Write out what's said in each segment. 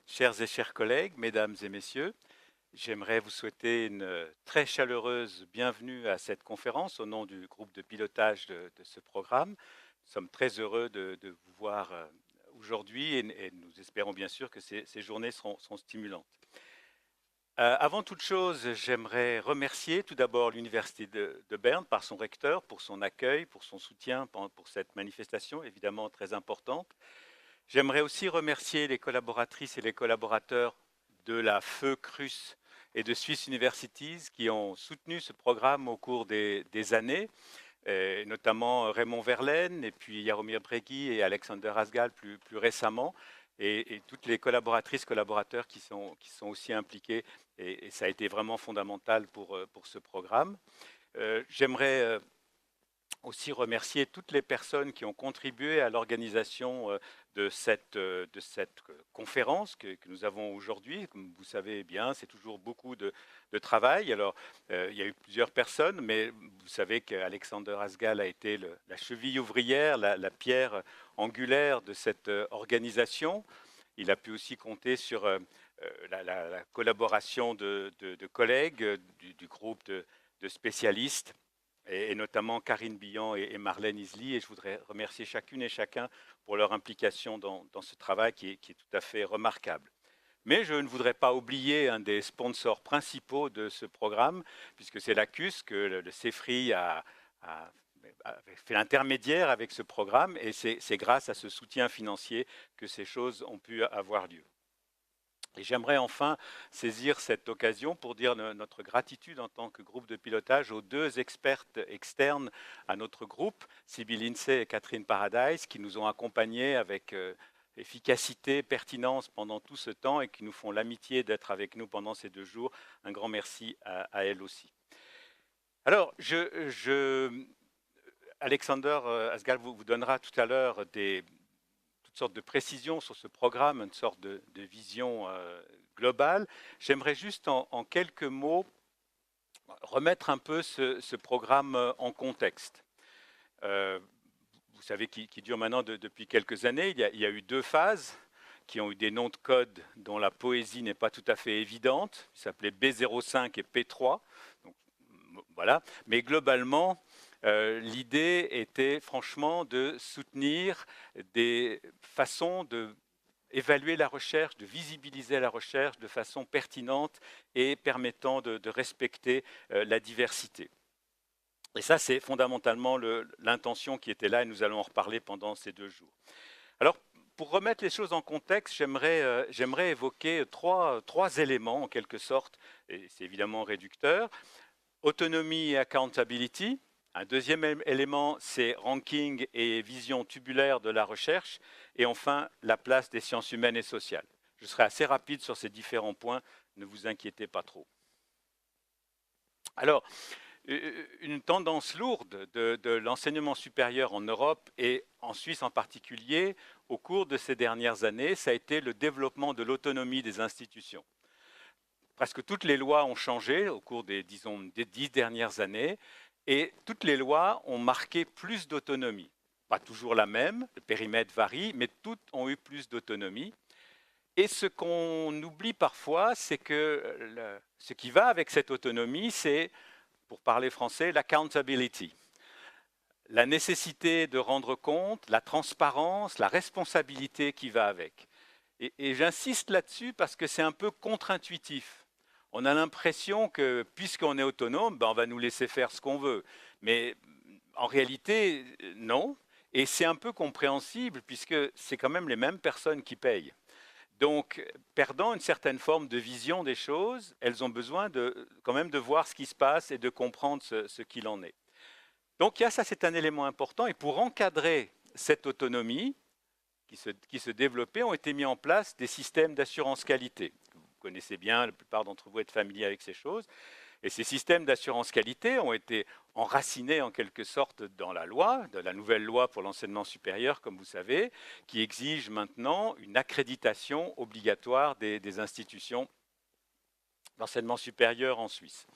Chers et chers collègues, mesdames et messieurs, j'aimerais vous souhaiter une très chaleureuse bienvenue à cette conférence au nom du groupe de pilotage de ce programme. Nous sommes très heureux de vous voir aujourd'hui et nous espérons bien sûr que ces journées seront stimulantes. Avant toute chose, j'aimerais remercier tout d'abord l'Université de Berne par son recteur, pour son accueil, pour son soutien pour cette manifestation évidemment très importante. J'aimerais aussi remercier les collaboratrices et les collaborateurs de la FEU CRUS et de Swiss Universities qui ont soutenu ce programme au cours des années, notamment Raymond Verlaine et puis Jaromir Bregui et Alexander Asgal plus récemment, et toutes les collaboratrices, collaborateurs qui sont aussi impliqués, et ça a été vraiment fondamental pour ce programme. J'aimerais aussi remercier toutes les personnes qui ont contribué à l'organisation de cette conférence que nous avons aujourd'hui. Comme vous savez bien, c'est toujours beaucoup de travail. Alors, il y a eu plusieurs personnes, mais vous savez qu'Alexander Asgal a été la cheville ouvrière, la pierre angulaire de cette organisation. Il a pu aussi compter sur la collaboration de collègues du groupe de spécialistes, et notamment Karine Billan et Marlène Isly. Et je voudrais remercier chacune et chacun pour leur implication dans ce travail qui est tout à fait remarquable. Mais je ne voudrais pas oublier un des sponsors principaux de ce programme, puisque c'est l'ACUS, que le CEFRI a fait l'intermédiaire avec ce programme, et c'est grâce à ce soutien financier que ces choses ont pu avoir lieu. Et j'aimerais enfin saisir cette occasion pour dire notre gratitude en tant que groupe de pilotage aux deux expertes externes à notre groupe, Sybille Lindsay et Catherine Paradise, qui nous ont accompagnés avec efficacité, pertinence pendant tout ce temps et qui nous font l'amitié d'être avec nous pendant ces 2 jours. Un grand merci à elles aussi. Alors, Alexander Asgal vous donnera tout à l'heure toutes sortes de précisions sur ce programme, une sorte de vision globale. J'aimerais juste en quelques mots remettre un peu ce programme en contexte. Vous savez qu'il dure maintenant depuis quelques années. Il y a eu 2 phases qui ont eu des noms de code dont la poésie n'est pas tout à fait évidente. Ils s'appelaient B05 et P3. Donc, voilà. Mais globalement, l'idée était franchement de soutenir des façons d'évaluer la recherche, de visibiliser la recherche de façon pertinente et permettant de respecter la diversité. Et ça, c'est fondamentalement l'intention qui était là, et nous allons en reparler pendant ces 2 jours. Alors, pour remettre les choses en contexte, j'aimerais évoquer trois éléments en quelque sorte, et c'est évidemment réducteur. Autonomie et accountability. Un deuxième élément, c'est ranking et vision tubulaire de la recherche. Et enfin, la place des sciences humaines et sociales. Je serai assez rapide sur ces différents points, ne vous inquiétez pas trop. Alors, une tendance lourde de l'enseignement supérieur en Europe et en Suisse en particulier, au cours de ces dernières années, ça a été le développement de l'autonomie des institutions. Presque toutes les lois ont changé au cours des 10 dernières années, et toutes les lois ont marqué plus d'autonomie. Pas toujours la même, le périmètre varie, mais toutes ont eu plus d'autonomie. Et ce qu'on oublie parfois, c'est que ce qui va avec cette autonomie, c'est, pour parler français, l'accountability. La nécessité de rendre compte, la transparence, la responsabilité qui va avec. Et j'insiste là-dessus parce que c'est un peu contre-intuitif. On a l'impression que puisqu'on est autonome, on va nous laisser faire ce qu'on veut. Mais en réalité, non. Et c'est un peu compréhensible puisque c'est quand même les mêmes personnes qui payent. Donc, perdant une certaine forme de vision des choses, elles ont besoin quand même de voir ce qui se passe et de comprendre ce qu'il en est. Donc, ça, c'est un élément important. Et pour encadrer cette autonomie qui se développaient, ont été mis en place des systèmes d'assurance qualité. Vous connaissez bien, la plupart d'entre vous êtes familiers avec ces choses. Et ces systèmes d'assurance qualité ont été enracinés en quelque sorte dans la loi, de la nouvelle loi pour l'enseignement supérieur, comme vous savez, qui exige maintenant une accréditation obligatoire des institutions d'enseignement supérieur en Suisse.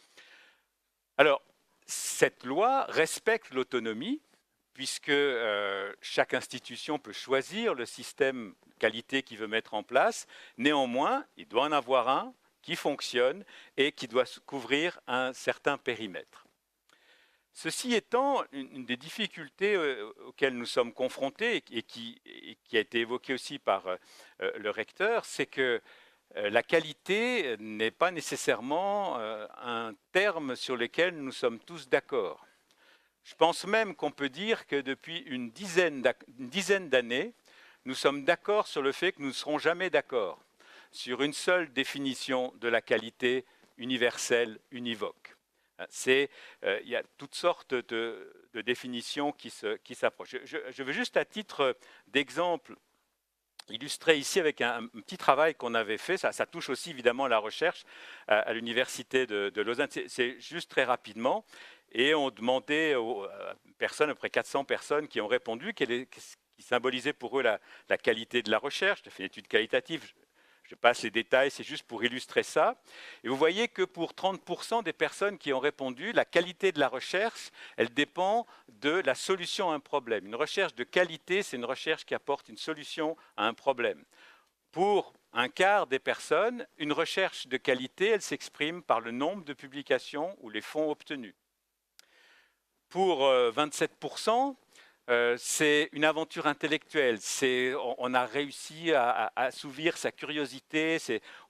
Alors, cette loi respecte l'autonomie, puisque chaque institution peut choisir le système qualité qu'il veut mettre en place. Néanmoins, il doit en avoir un qui fonctionne et qui doit couvrir un certain périmètre. Ceci étant, une des difficultés auxquelles nous sommes confrontés et qui a été évoquée aussi par le recteur, c'est que la qualité n'est pas nécessairement un terme sur lequel nous sommes tous d'accord. Je pense même qu'on peut dire que depuis une dizaine d'années, nous sommes d'accord sur le fait que nous ne serons jamais d'accord sur une seule définition de la qualité universelle, univoque. Il y a toutes sortes de définitions qui s'approchent. Je veux juste à titre d'exemple illustrer ici avec un petit travail qu'on avait fait. Ça touche aussi évidemment la recherche à l'université de Lausanne. C'est juste très rapidement. Et on demandait aux personnes, à peu près 400 personnes qui ont répondu, qui symbolisait pour eux la qualité de la recherche. J'ai fait une étude qualitative. Je passe les détails, c'est juste pour illustrer ça. Et vous voyez que pour 30% des personnes qui ont répondu, la qualité de la recherche, elle dépend de la solution à un problème. Une recherche de qualité, c'est une recherche qui apporte une solution à un problème. Pour un quart des personnes, une recherche de qualité, elle s'exprime par le nombre de publications ou les fonds obtenus. Pour 27%, c'est une aventure intellectuelle. On a réussi à assouvir sa curiosité,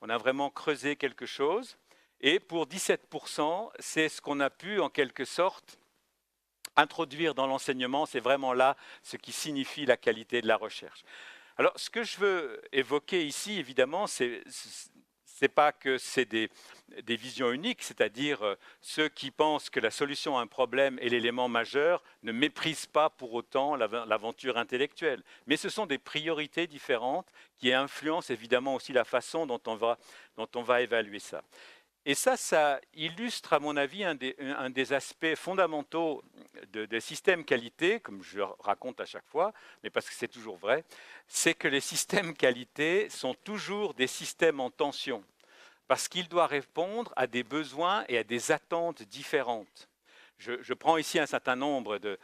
on a vraiment creusé quelque chose. Et pour 17%, c'est ce qu'on a pu, en quelque sorte, introduire dans l'enseignement. C'est vraiment là ce qui signifie la qualité de la recherche. Alors, ce que je veux évoquer ici, évidemment, c'est pas que c'est des visions uniques, c'est-à-dire ceux qui pensent que la solution à un problème est l'élément majeur ne méprisent pas pour autant l'aventure intellectuelle. Mais ce sont des priorités différentes qui influencent évidemment aussi la façon dont on va évaluer ça. Et ça illustre, à mon avis, un des aspects fondamentaux des systèmes qualité, comme je le raconte à chaque fois, mais parce que c'est toujours vrai, c'est que les systèmes qualité sont toujours des systèmes en tension, parce qu'ils doivent répondre à des besoins et à des attentes différentes. Je prends ici un certain nombre de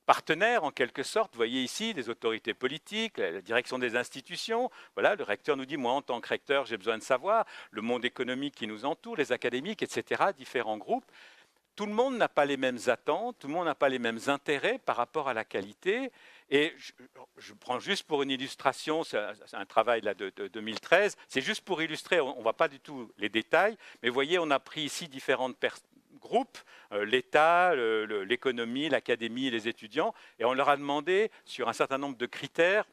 partenaires, en quelque sorte. Vous voyez ici des autorités politiques, la direction des institutions. Voilà, le recteur nous dit, moi, en tant que recteur, j'ai besoin de savoir, le monde économique qui nous entoure, les académiques, etc., différents groupes. Tout le monde n'a pas les mêmes attentes, tout le monde n'a pas les mêmes intérêts par rapport à la qualité. Et je prends juste pour une illustration, c'est un travail là de 2013, c'est juste pour illustrer, on ne voit pas du tout les détails, mais vous voyez, on a pris ici différents groupes, l'État, l'économie, l'académie et les étudiants, et on leur a demandé, sur un certain nombre de critères,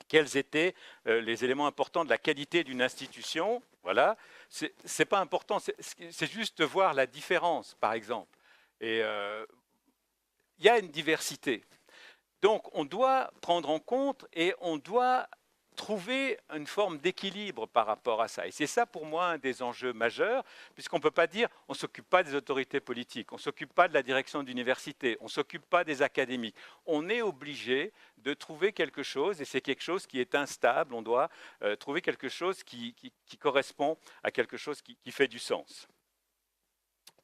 quels étaient les éléments importants de la qualité d'une institution. Voilà, c'est pas important, c'est juste de voir la différence, par exemple. Et il y a une diversité. Donc, on doit prendre en compte et on doit trouver une forme d'équilibre par rapport à ça. Et c'est ça, pour moi, un des enjeux majeurs, puisqu'on ne peut pas dire on ne s'occupe pas des autorités politiques, on ne s'occupe pas de la direction d'université, on ne s'occupe pas des académiques. On est obligé de trouver quelque chose, et c'est quelque chose qui est instable, on doit trouver quelque chose qui correspond à quelque chose qui fait du sens.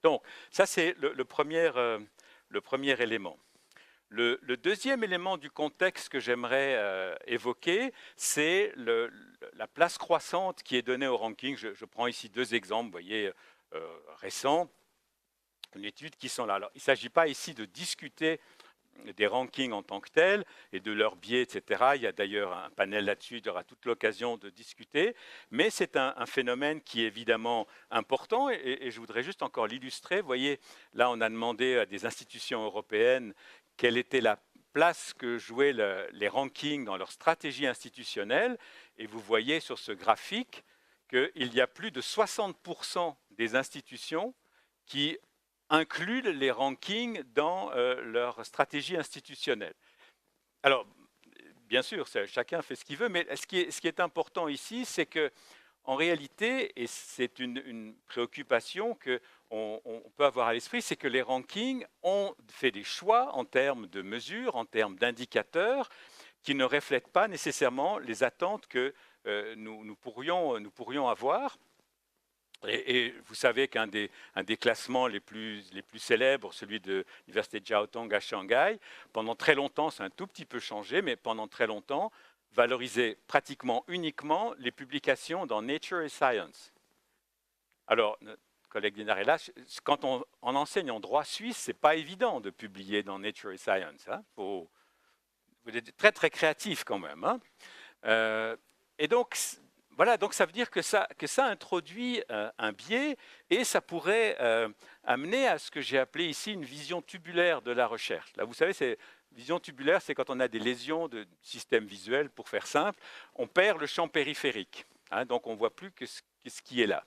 Donc, ça, c'est le premier élément. Le deuxième élément du contexte que j'aimerais évoquer, c'est la place croissante qui est donnée au ranking. Je prends ici deux exemples, vous voyez, récents, une étude qui sont là. Alors, il ne s'agit pas ici de discuter des rankings en tant que tels et de leurs biais, etc. Il y a d'ailleurs un panel là-dessus, il y aura toute l'occasion de discuter, mais c'est un phénomène qui est évidemment important et je voudrais juste encore l'illustrer. Vous voyez, là, on a demandé à des institutions européennes quelle était la place que jouaient les rankings dans leur stratégie institutionnelle, et vous voyez sur ce graphique qu'il y a plus de 60% des institutions qui incluent les rankings dans leur stratégie institutionnelle. Alors, bien sûr, chacun fait ce qu'il veut, mais ce qui est important ici, c'est que, en réalité, et c'est une préoccupation qu'on peut avoir à l'esprit, c'est que les rankings ont fait des choix en termes de mesures, en termes d'indicateurs, qui ne reflètent pas nécessairement les attentes que nous pourrions avoir. Et vous savez qu'un des classements les plus célèbres, celui de l'université Jiaotong à Shanghai, pendant très longtemps, c'est un tout petit peu changé, mais pendant très longtemps, valoriser pratiquement uniquement les publications dans Nature et Science. Alors, notre collègue Dinarella, quand on enseigne en droit suisse, ce n'est pas évident de publier dans Nature et Science. Hein. Vous êtes très très créatif quand même. Hein. Et donc, voilà, donc ça veut dire que ça introduit un biais et ça pourrait amener à ce que j'ai appelé ici une vision tubulaire de la recherche. Là, vous savez, vision tubulaire, c'est quand on a des lésions de système visuel, pour faire simple, on perd le champ périphérique. Hein, donc on ne voit plus que ce qui est là.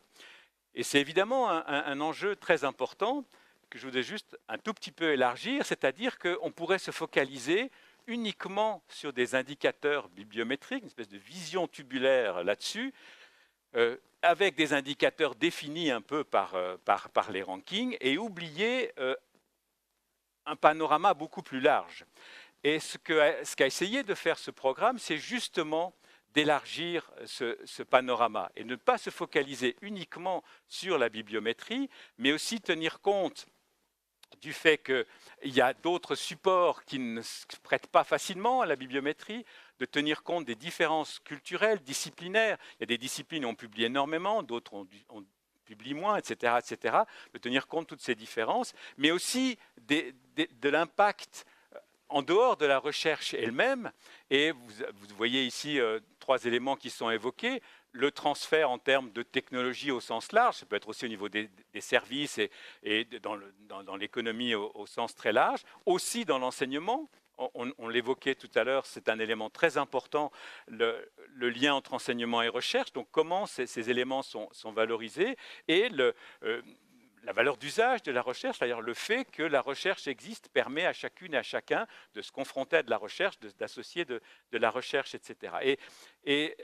Et c'est évidemment un enjeu très important que je voudrais juste un tout petit peu élargir, c'est-à-dire qu'on pourrait se focaliser uniquement sur des indicateurs bibliométriques, une espèce de vision tubulaire là-dessus, avec des indicateurs définis un peu par les rankings, et oublier un panorama beaucoup plus large. Et ce qu'a essayé de faire ce programme, c'est justement d'élargir ce panorama et ne pas se focaliser uniquement sur la bibliométrie, mais aussi tenir compte du fait qu'il y a d'autres supports qui ne se prêtent pas facilement à la bibliométrie, de tenir compte des différences culturelles, disciplinaires. Il y a des disciplines où on publie énormément, d'autres on publie moins, etc., etc., de tenir compte de toutes ces différences, mais aussi de l'impact en dehors de la recherche elle-même. Et vous voyez ici 3 éléments qui sont évoqués. Le transfert en termes de technologie au sens large, ça peut être aussi au niveau des services et dans l'économie au sens très large, aussi dans l'enseignement. On l'évoquait tout à l'heure, c'est un élément très important, le lien entre enseignement et recherche. Donc comment ces éléments sont valorisés et la valeur d'usage de la recherche, c'est-à-dire le fait que la recherche existe, permet à chacune et à chacun de se confronter à de la recherche, d'associer de la recherche, etc. Et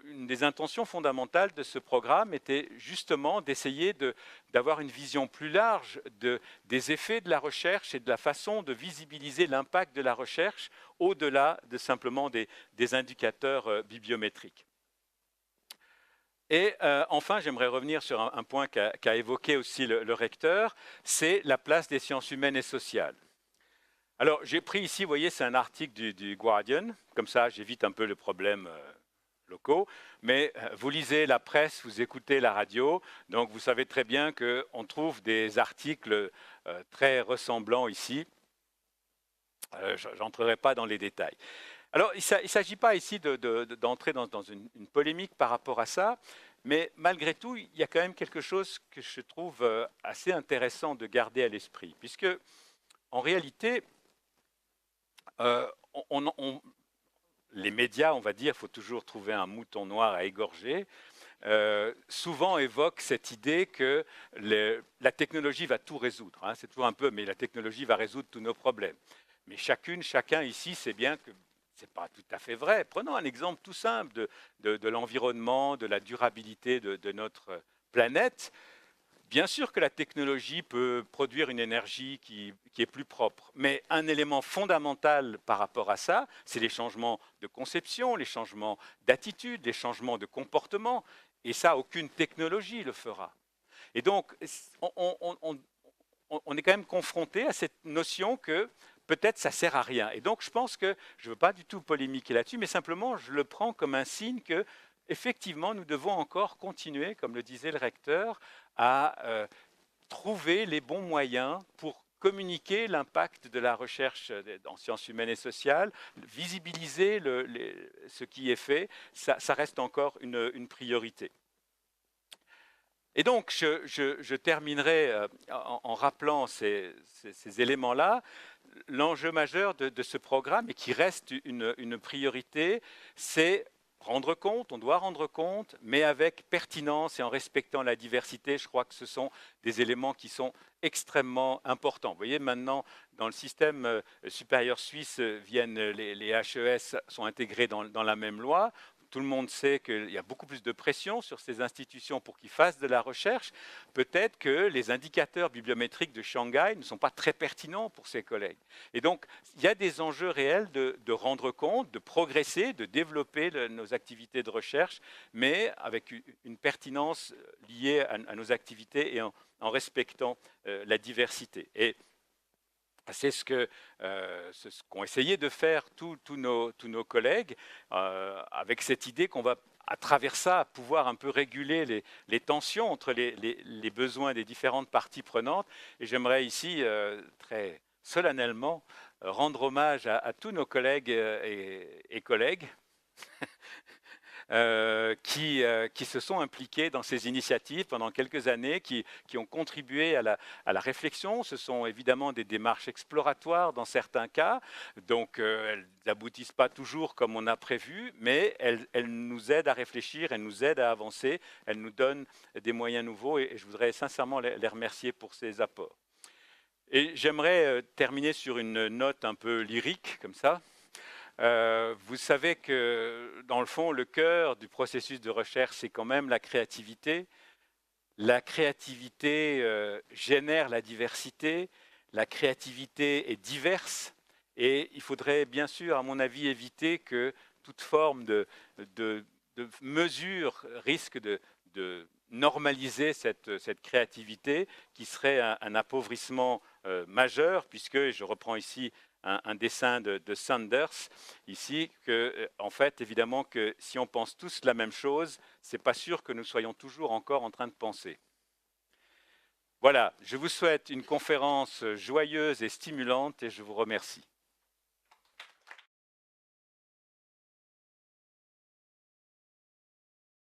une des intentions fondamentales de ce programme était justement d'essayer d'avoir une vision plus large des effets de la recherche et de la façon de visibiliser l'impact de la recherche au-delà de simplement des indicateurs bibliométriques. Et enfin, j'aimerais revenir sur un point qu'a évoqué aussi le recteur, c'est la place des sciences humaines et sociales. Alors, j'ai pris ici, vous voyez, c'est un article du Guardian, comme ça j'évite un peu le problème locaux, mais vous lisez la presse, vous écoutez la radio, donc vous savez très bien qu'on trouve des articles très ressemblants ici. Je n'entrerai pas dans les détails. Alors, il ne s'agit pas ici d'entrer dans une polémique par rapport à ça, mais malgré tout, il y a quand même quelque chose que je trouve assez intéressant de garder à l'esprit, puisque en réalité, les médias, on va dire, il faut toujours trouver un mouton noir à égorger, souvent évoquent cette idée que la technologie va tout résoudre. Hein, c'est toujours un peu, mais la technologie va résoudre tous nos problèmes. Mais chacun ici sait bien que ce n'est pas tout à fait vrai. Prenons un exemple tout simple de l'environnement, de la durabilité de notre planète. Bien sûr que la technologie peut produire une énergie qui est plus propre, mais un élément fondamental par rapport à ça, c'est les changements de conception, les changements d'attitude, les changements de comportement, et ça, aucune technologie le fera. Et donc, on est quand même confronté à cette notion que peut-être ça ne sert à rien. Et donc, je pense que je ne veux pas du tout polémiquer là-dessus, mais simplement, je le prends comme un signe que, effectivement, nous devons encore continuer, comme le disait le recteur, à trouver les bons moyens pour communiquer l'impact de la recherche en sciences humaines et sociales, visibiliser ce qui est fait, ça reste encore une priorité. Et donc, je terminerai en rappelant ces éléments-là. L'enjeu majeur de ce programme, et qui reste une priorité, c'est rendre compte, on doit rendre compte, mais avec pertinence et en respectant la diversité. Je crois que ce sont des éléments qui sont extrêmement importants. Vous voyez, maintenant, dans le système supérieur suisse, les HES sont intégrés dans la même loi. Tout le monde sait qu'il y a beaucoup plus de pression sur ces institutions pour qu'ils fassent de la recherche. Peut-être que les indicateurs bibliométriques de Shanghai ne sont pas très pertinents pour ses collègues. Et donc, il y a des enjeux réels de rendre compte, de progresser, de développer nos activités de recherche, mais avec une pertinence liée à nos activités et en respectant la diversité. Et C'est ce qu'ont essayé de faire tous nos collègues, avec cette idée qu'on va, à travers ça, pouvoir un peu réguler les tensions entre les besoins des différentes parties prenantes. Et j'aimerais ici, très solennellement, rendre hommage à tous nos collègues et collègues qui se sont impliqués dans ces initiatives pendant quelques années, qui ont contribué à la réflexion. Ce sont évidemment des démarches exploratoires dans certains cas, donc elles n'aboutissent pas toujours comme on a prévu, mais elles nous aident à réfléchir, elles nous aident à avancer, elles nous donnent des moyens nouveaux, et je voudrais sincèrement les remercier pour ces apports. Et j'aimerais terminer sur une note un peu lyrique, comme ça. Vous savez que, dans le fond, le cœur du processus de recherche, c'est quand même la créativité. La créativité génère la diversité. La créativité est diverse. Et il faudrait bien sûr, à mon avis, éviter que toute forme de mesure risque de normaliser cette créativité, qui serait un appauvrissement majeur, puisque, je reprends ici un dessin de Sanders, ici, en fait, évidemment, que si on pense tous la même chose, ce n'est pas sûr que nous soyons toujours encore en train de penser. Voilà, je vous souhaite une conférence joyeuse et stimulante, et je vous remercie.